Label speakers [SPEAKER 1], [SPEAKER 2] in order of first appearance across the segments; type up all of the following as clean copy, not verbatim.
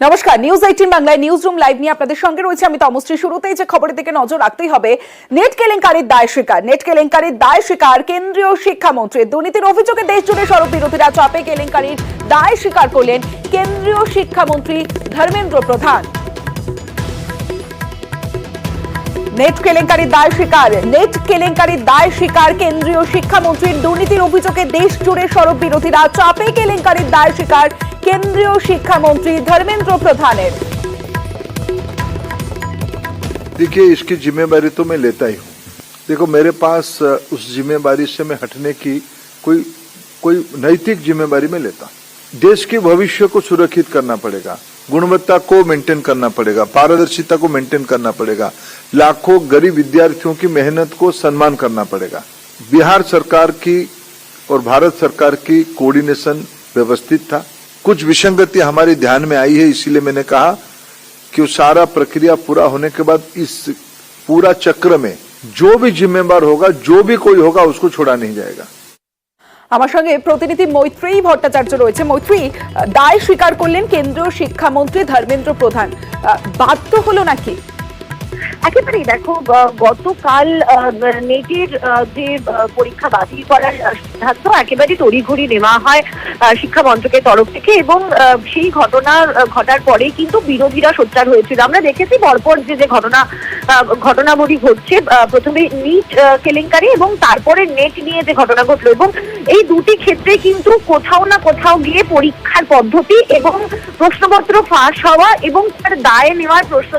[SPEAKER 1] নমস্কার, নিউজ 18 বাংলায় news room live নিয়ে আপনাদের সঙ্গে রয়েছে আমি তমশ্রী। শুরুতেই যে খবরের দিকে নজর রাখতেই হবে, নেট কেলেঙ্কারির দায় স্বীকার কেন্দ্রীয় শিক্ষামন্ত্রী। দুর্নীতির অভিযোগে দেশ জুড়ে সড়ক বিরোধীরা চাপে কেলেঙ্কারির দায় স্বীকার করলেন কেন্দ্রীয় শিক্ষামন্ত্রী ধর্মেন্দ্র প্রধান। নেট কেলেঙ্কারির দায় স্বীকার কেন্দ্রীয় শিক্ষামন্ত্রীর। দুর্নীতির অভিযোগে দেশ জুড়ে সড়ক বিরোধীরা চাপে কেলেঙ্কারির দায় স্বীকার কেন্দ্রীয় শিক্ষামন্ত্রী ধর্মেন্দ্র প্রধানের।
[SPEAKER 2] देखिए, इसकी जिम्मेदारी तो मैं लेता ही हूँ। देखो, मेरे पास उस जिम्मेदारी से मैं हटने की कोई नैतिक जिम्मेदारी में लेता। देश के भविष्य को सुरक्षित करना पड़ेगा, गुणवत्ता को मेंटेन करना पड़ेगा, पारदर्शिता को मेंटेन करना पड़ेगा, लाखों गरीब विद्यार्थियों की मेहनत को सम्मान करना पड़ेगा। बिहार सरकार की और भारत सरकार की कोऑर्डिनेशन व्यवस्थित था। कुछ विसंगति हमारे ध्यान में आई है, इसीलिए मैंने कहा कि वो सारा प्रक्रिया पूरा होने के बाद इस पूरा चक्र में जो भी जिम्मेदार होगा, जो भी कोई होगा, उसको छोड़ा नहीं जाएगा।
[SPEAKER 1] আমার সঙ্গে প্রতিনিধি মৈত্রী ভট্টাচার্য রয়েছে। মৈত্রী, দায় স্বীকার করলেন কেন্দ্রীয় শিক্ষামন্ত্রী ধর্মেন্দ্র প্রধান, বাধ্য হলো নাকি?
[SPEAKER 3] একেবারেই দেখো, গতকাল নেটের যে পরীক্ষা বাতিল করার সিদ্ধান্ত একেবারে তড়িঘড়ি নেওয়া হয় শিক্ষা মন্ত্রকের তরফ থেকে, এবং সেই ঘটার পরেই কিন্তু বিরোধীরা সোচ্চার হয়েছিল। আমরা দেখেছি পরপর যে ঘটনাবলী ঘটছে, প্রথমে নিট কেলেঙ্কারি এবং তারপরে নেট নিয়ে যে ঘটনা ঘটলো, এবং এই দুটি ক্ষেত্রে কিন্তু কোথাও না কোথাও গিয়ে পরীক্ষার পদ্ধতি এবং প্রশ্নপত্র ফাঁস হওয়া এবং তার দায় নেওয়ার প্রশ্ন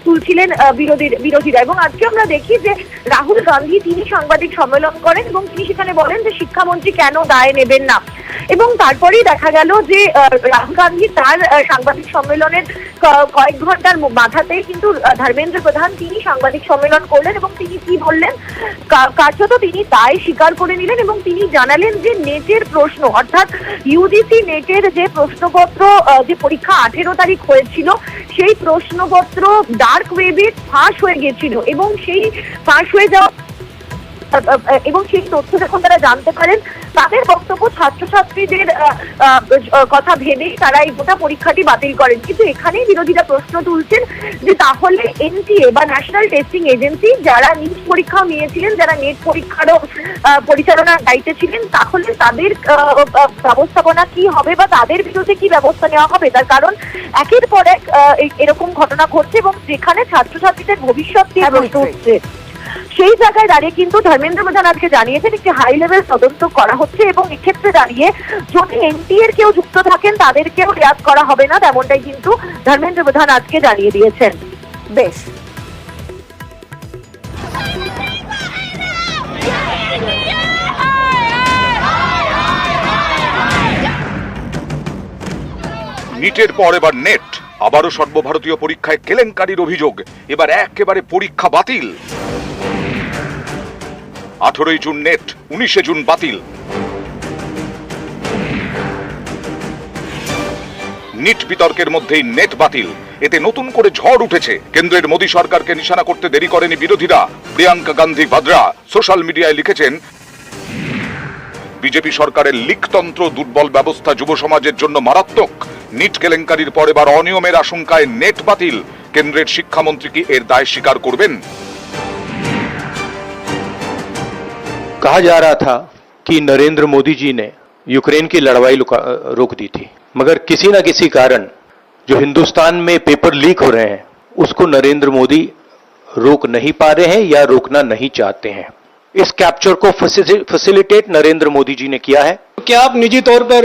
[SPEAKER 3] তুলছিলেন বিরোধীরা। এবং আজকে আমরা দেখি যে রাহুল গান্ধী তিনি সাংবাদিক সম্মেলন করেন এবং তিনি সেখানে বলেন যে শিক্ষামন্ত্রী কেন দায় নেবেন না। এবং তারপরেই দেখা গেল যে রাহুল গান্ধী তার সাংবাদিক সম্মেলনের কয়েক ঘন্টার মাথাতেই কিন্তু ধর্মেন্দ্র প্রধান তিনি সাংবাদিক সম্মেলন করলেন এবং তিনি কি বললেন, কার্যত তিনি দায় স্বীকার করে নিলেন এবং তিনি জানালেন যে নেটের প্রশ্ন, অর্থাৎ ইউজিসি নেটের যে প্রশ্নপত্র, যে পরীক্ষা 18 তারিখ হয়েছিল, সেই প্রশ্নপত্র ডার্ক ওয়েবে ফাঁস হয়ে গেছিল এবং সেই ফাঁস হয়ে যাওয়া এবং সেই তথ্য যখন তারা জানতে পারেন, তাদের বক্তব্য ছাত্রছাত্রীদের কথা ভেবেই তারা এই গোটা পরীক্ষাটি বাতিল করেন। কিন্তু এখানেই বিরোধীরা প্রশ্ন তুলছেন যে তাহলে এনটিএ বা ন্যাশনাল টেস্টিং এজেন্সি, যারা নিট পরীক্ষাও নিয়েছিলেন, যারা নেট পরীক্ষারও পরিচালনার দায়িত্বে ছিলেন, তাহলে তাদের ব্যবস্থাপনা কি হবে বা তাদের বিরুদ্ধে কি ব্যবস্থা নেওয়া হবে? তার কারণ একের পর এক এরকম ঘটনা ঘটছে এবং যেখানে ছাত্রছাত্রীদের ভবিষ্যৎ নিয়ে প্রশ্ন উঠছে, সেই জায়গায় দাঁড়িয়ে কিন্তু ধর্মেন্দ্র প্রধান আজকে জানিয়েছেন একটি হাই লেভেল তদন্ত করা হচ্ছে এবং এক্ষেত্রে দাঁড়িয়ে যদি এনটিএর কেউ যুক্ত থাকেন তাদেরকেও রেয়াত করা হবে না, তেমনটাই কিন্তু ধর্মেন্দ্র প্রধান আজকে জানিয়ে দিয়েছেন।
[SPEAKER 1] বেশ,
[SPEAKER 4] নিটের পর এবার নেট, আবারও সর্বভারতীয় পরীক্ষায় কেলেঙ্কারির অভিযোগ। এবার একেবারে পরীক্ষা বাতিল। 18 জুন নেট, 19 জুন বাতিল। নিট বিতর্কের মধ্যেই নেট বাতিল, এতে নতুন করে ঝড় উঠেছে। কেন্দ্রের মোদী সরকারকে নিশানা করতে দেরি করেনি বিরোধীরা। প্রিয়াঙ্কা গান্ধী ভাদ্রা সোশ্যাল মিডিয়ায় লিখেছেন, বিজেপি সরকারের লিকতন্ত্র, দুর্বল ব্যবস্থা যুব সমাজের জন্য মারাত্মক। নিট কেলেঙ্কারির পর এবার অনিয়মের আশঙ্কায় নেট বাতিল। কেন্দ্রের শিক্ষামন্ত্রী কি এর দায় স্বীকার করবেন?
[SPEAKER 5] कहा जा रहा था कि नरेंद्र मोदी जी ने यूक्रेन की लड़ाई रोक दी थी, मगर किसी न किसी कारण जो हिंदुस्तान में पेपर लीक हो रहे हैं उसको नरेंद्र मोदी रोक नहीं पा रहे हैं या रोकना नहीं चाहते हैं। इस कैप्चर को फैसिलिटेट नरेंद्र मोदी जी ने किया है।
[SPEAKER 6] क्या आप निजी तौर पर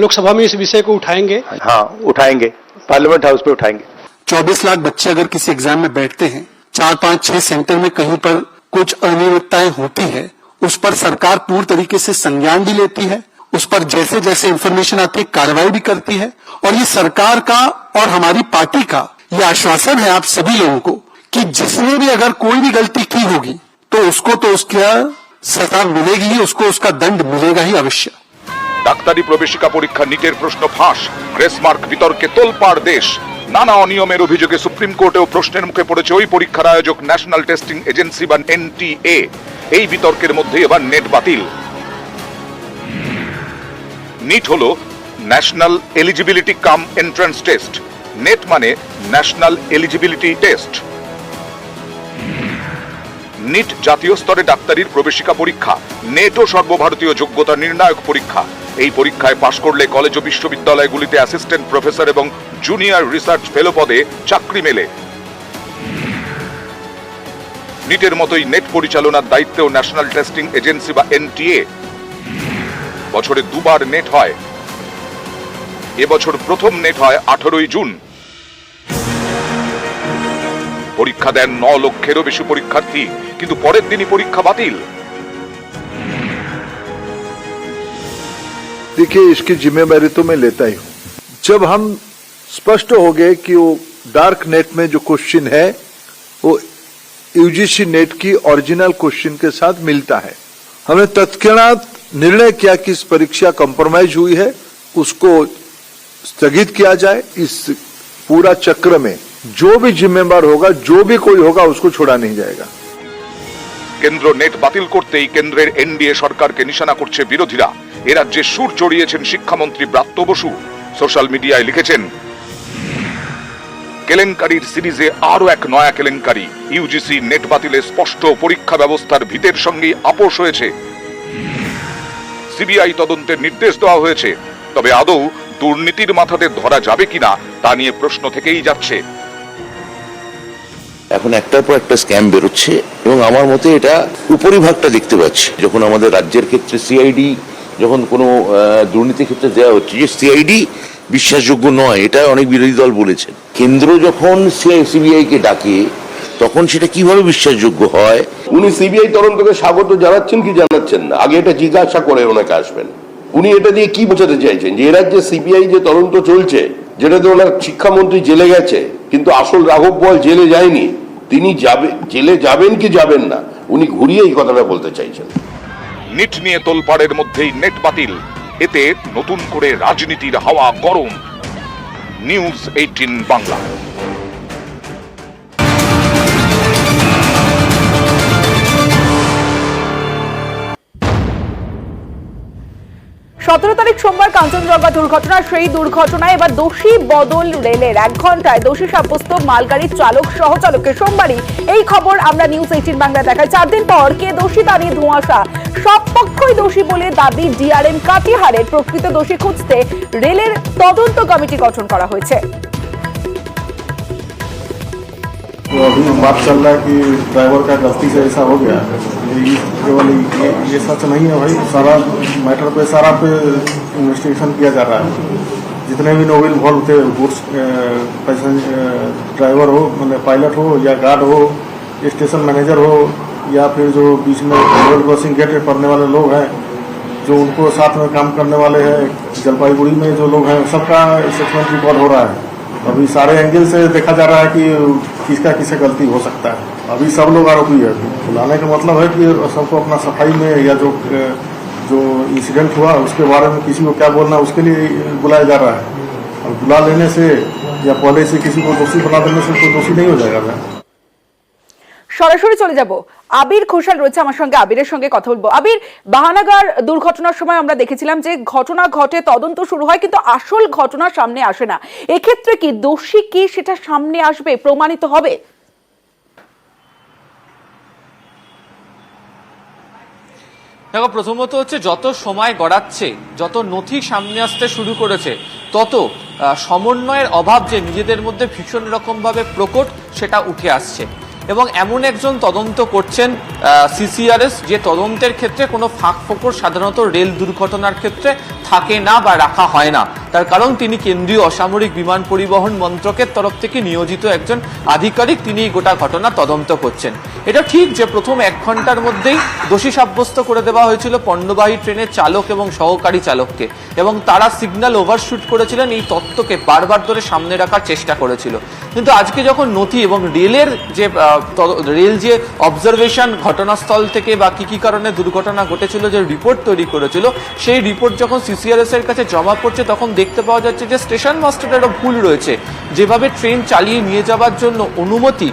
[SPEAKER 6] लोकसभा में इस विषय को उठाएंगे?
[SPEAKER 5] हाँ, उठाएंगे, पार्लियामेंट हाउस पे उठाएंगे।
[SPEAKER 7] 24 लाख बच्चे अगर किसी एग्जाम में बैठते हैं, 4, 5, 6 सेंटर में कहीं पर कुछ अनियमितताएं होती है, उस पर सरकार पूर्ण तरीके से संज्ञान भी लेती है, उस पर जैसे जैसे इंफॉर्मेशन आती है कार्रवाई भी करती है। और ये सरकार का और हमारी पार्टी का ये आश्वासन है आप सभी लोगों को कि जिसने भी अगर कोई भी गलती की होगी तो उसको तो उसका सजा मिलेगी ही, उसको उसका दंड मिलेगा ही अवश्य।
[SPEAKER 4] ডাক্তারি প্রবেশিকা পরীক্ষা নিটের প্রশ্ন ফাঁস, গ্রেসমার্ক বিতর্কে তোলপাড় দেশ। নানা অনিয়মের অভিযোগে সুপ্রিম কোর্টেও প্রশ্নের মুখে পড়েছে ওই পরীক্ষার আয়োজক ন্যাশনাল টেস্টিং এজেন্সি বা এনটিএ। এই বিতর্কের মধ্যে এবার নেট বাতিল। নিট হলো ন্যাশনাল এলিজিবিলিটি কাম এন্ট্রান্স টেস্ট। নেট মানে ন্যাশনাল এলিজিবিলিটি টেস্ট। নিট জাতীয় স্তরে ডাক্তারির প্রবেশিকা পরীক্ষা। নেটও সর্বভারতীয় যোগ্যতা নির্ণায়ক পরীক্ষা। এই পরীক্ষায় পাশ করলে কলেজ ও বিশ্ববিদ্যালয়গুলিতে অ্যাসিস্ট্যান্ট প্রফেসর এবং জুনিয়র রিসার্চ ফেলো পদে চাকরি মেলে। নিটের মতোই নেট পরিচালনার দায়িত্বেও ন্যাশনাল টেস্টিং এজেন্সি বা এনটিএ। বছরে দুবার নেট হয়। এবছর প্রথম নেট হয় 18 জুন। পরীক্ষা দেন 9 লক্ষেরও বেশি পরীক্ষার্থী, কিন্তু পরের দিনই পরীক্ষা বাতিল।
[SPEAKER 2] देखिए, इसकी जिम्मेदारी तो मैं लेता ही हूं। जब हम स्पष्ट हो गए कि वो डार्क नेट में जो क्वेश्चन है वो यूजीसी नेट की ओरिजिनल क्वेश्चन के साथ मिलता है, हमने तत्क्षणात निर्णय किया कि इस परीक्षा कॉम्प्रोमाइज हुई है, उसको स्थगित किया जाए। इस पूरा चक्र में जो भी जिम्मेदार होगा, जो भी कोई होगा, उसको छोड़ा नहीं जाएगा।
[SPEAKER 4] কেন্দ্র নেট বাতিল করতেই কেন্দ্রের এনডিএ সরকারকে নিশানা করছে বিরোধীরা। এ রাজ্যে সুর চড়িয়েছেন শিক্ষামন্ত্রী ব্রাত্য বসু। সোশ্যাল মিডিয়ায় লিখেছেন, কেলেঙ্কারির সিরিজে আরো এক নয়া কেলেঙ্কারি। ইউজিসি নেট বাতিলে স্পষ্ট পরীক্ষা ব্যবস্থার ভিতের সঙ্গে আপোষ হয়েছে। সিবিআই তদন্তের নির্দেশ দেওয়া হয়েছে। তবে আদৌ দুর্নীতির মাথাতে ধরা যাবে কিনা তা নিয়ে প্রশ্ন থেকেই যাচ্ছে।
[SPEAKER 8] এখন একটার পর একটা স্ক্যাম বেরোচ্ছে এবং আমার মতে এটা উপরিভাগটা দেখতে পাচ্ছি। যখন আমাদের রাজ্যের ক্ষেত্রে সিআইডি যখন কোনো দুর্নীতির ক্ষেত্রে দেওয়া হচ্ছে, যে সিআইডি বিশ্বাসযোগ্য নয়, এটা অনেক বিরোধী দল বলেছেন। কেন্দ্র যখন সিবিআই কে ডাকে তখন সেটা কিভাবে বিশ্বাসযোগ্য হয়?
[SPEAKER 9] উনি সিবিআই তদন্তকে স্বাগত জানাচ্ছেন কি জানাচ্ছেন না, আগে এটা জিজ্ঞাসা করে ওনাকে আসবেন। উনি এটা দিয়ে কি বোঝাতে চাইছেন যে এ রাজ্যে সিবিআই যে তদন্ত চলছে, যেটাতে ওনার শিক্ষামন্ত্রী জেলে গেছে কিন্তু আসল রাঘব বল জেলে যায়নি, তিনি জেলে যাবেন কি যাবেন না, উনি ঘুরিয়ে এই কথাটা বলতে চাইছেন।
[SPEAKER 4] নিট নিয়ে তোলপাড়ের মধ্যেই নেট বাতিল। এতে নতুন করে রাজনীতির হাওয়া গরম। নিউজ 18 বাংলা।
[SPEAKER 1] 17 তারিখ সোমবার কাঞ্চনজঙ্ঘা দুর্ঘটনা। সেই দুর্ঘটনায় এবার দোষী বদল রেলের। 1 ঘন্টায় দোষী সাব্যস্ত মালগাড়ির চালক সহচালককে। সোমবারই এই খবর আমরা নিউজ 18 বাংলায় দেখাই। 4 দিন পর কে দোষী তা নিয়ে ধোঁয়াশা। সব পক্ষই দোষী বলে দাবি ডিআরএম কাটিহারের। প্রকৃত দোষী খুঁজতে রেলের তদন্ত কমিটি গঠন করা হয়েছে।
[SPEAKER 10] तो अभी बात चल रहा है कि ड्राइवर का गलती से ऐसा हो गया। केवल ये सच नहीं है भाई, सारा मैटर पे सारा पे इन्वेस्टिगेशन किया जा रहा है। जितने भी लोग इन्वॉल्व थे, गुड्स ड्राइवर हो, मतलब पायलट हो या गार्ड हो, स्टेशन मैनेजर हो, या फिर जो बीच में रोड क्रॉसिंग गेट पड़ने वाले लोग हैं, जो उनको साथ में काम करने वाले हैं, जलपाईगुड़ी में जो लोग हैं, सबका स्टेटमेंट रिकॉर्ड हो रहा है। अभी सारे एंगल से देखा जा रहा है कि किसका किसे गलती हो सकता है। अभी सब लोग आरोपी है। बुलाने का मतलब है कि सबको अपना सफाई में या जो इंसिडेंट हुआ उसके बारे में किसी को क्या बोलना, उसके लिए बुलाया जा रहा है। और बुला लेने से या पहले से किसी को दोषी बना देने से कोई दोषी नहीं हो जाएगा।
[SPEAKER 1] সরাসরি চলে যাব, আবির ঘোষাল রয়েছে আমার সঙ্গে। আবিরের সঙ্গে কথা বলবো। আবির, বাহানাগার দুর্ঘটনার সময় আমরা দেখেছিলাম যে ঘটনা ঘটে, তদন্ত শুরু হয়, কিন্তু আসল ঘটনা সামনে আসে না। এক্ষেত্রে কি দোষী কি সেটা সামনে আসবে, প্রমাণিত হবে?
[SPEAKER 11] দেখো, প্রথমত হচ্ছে যত সময় গড়াচ্ছে, যত নথি সামনে আসতে শুরু করেছে, তত সমন্বয়ের অভাব যে নিজেদের মধ্যে ভীষণ রকম ভাবে প্রকট, সেটা উঠে আসছে। এবং এমন একজন তদন্ত করছেন সিসিআরএস, যে তদন্তের ক্ষেত্রে কোনো ফাঁক ফোকর সাধারণত রেল দুর্ঘটনার ক্ষেত্রে থাকে না বা রাখা হয় না। তার কারণ তিনি কেন্দ্রীয় অসামরিক বিমান পরিবহন মন্ত্রকের তরফ থেকে নিয়োজিত একজন আধিকারিক, তিনি গোটা ঘটনা তদন্ত করছেন। এটা ঠিক যে প্রথম 1 ঘন্টার মধ্যেই দোষী সাব্যস্ত করে দেওয়া হয়েছিল পণ্যবাহী ট্রেনের চালক এবং সহকারী চালককে, এবং তারা সিগন্যাল ওভারশুট করেছিলেন, এই তত্ত্বকে বারবার ধরে সামনে রাখার চেষ্টা করেছিল। কিন্তু আজকে যখন নথি এবং রেল যে অবজারভেশন ঘটনাস্থল থেকে বা কি কারণে দুর্ঘটনা ঘটেছিল, যে রিপোর্ট তৈরি করেছিল, সেই রিপোর্ট যখন সিসিআরএস এর কাছে জমা পড়ছে, তখন দেখতে পাওয়া যাচ্ছে যে স্টেশন মাস্টারেরও ভুল রয়েছে। যেভাবে ট্রেন চালিয়ে নিয়ে যাওয়ার জন্য অনুমতি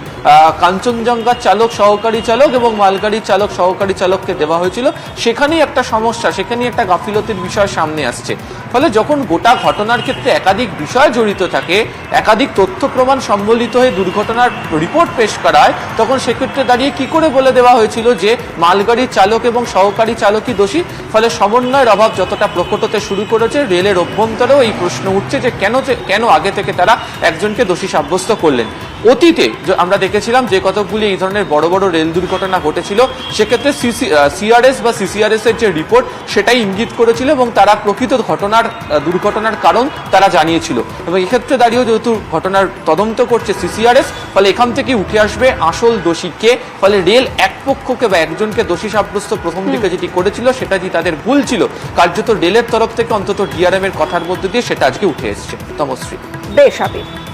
[SPEAKER 11] কাঞ্চনজঙ্ঘা চালক, সহকারী চালক এবং মালগাড়ির চালক, সহকারী চালককে দেওয়া হয়েছিল, সেখানেই একটা সমস্যা, সেখানেই একটা গাফিলতির বিষয় সামনে আসছে। ফলে যখন গোটা ঘটনার ক্ষেত্রে একাধিক বিষয় জড়িত থাকে, একাধিক তথ্য প্রমাণ সম্বলিত হয়ে দুর্ঘটনার রিপোর্ট পেশ করা হয়, তখন সেক্ষেত্রে দাঁড়িয়ে কি করে বলে দেওয়া হয়েছিল যে মালগাড়ির চালক এবং সহকারী চালকই দোষী? ফলে সমন্বয়ের অভাব যতটা প্রকট হতে শুরু করেছে, রেলের অভ্যন্তরেও এই প্রশ্ন উঠছে যে কেন আগে থেকে তারা একজনকে দোষী সাব্যস্ত করলেন। অতীতে আমরা দেখেছিলাম যে কতগুলি এই ধরনের বড় বড় রেল দুর্ঘটনা ঘটেছিল, সেক্ষেত্রে সিআরএস বা সিসিআরএস এর যে রিপোর্ট সেটাই ইঙ্গিত করেছিল এবং তারা প্রকৃত দুর্ঘটনার কারণ তারা জানিয়েছিল। এবং এক্ষেত্রে দাঁড়িয়েও যেহেতু ঘটনার তদন্ত করছে সিসিআরএস, ফলে এখান থেকে উঠে আসবে আসল দোষী কে। ফলে রেল এক পক্ষকে বা একজনকে দোষী সাব্যস্ত প্রথম দিকে যেটি করেছিল সেটা যে তাদের ভুল ছিল, কার্যত রেলের তরফ থেকে অন্তত ডিআরএম এর কথার মধ্যে দিয়ে সেটা আজকে উঠে এসছে। তমশ্রী।
[SPEAKER 1] বেশ আবির।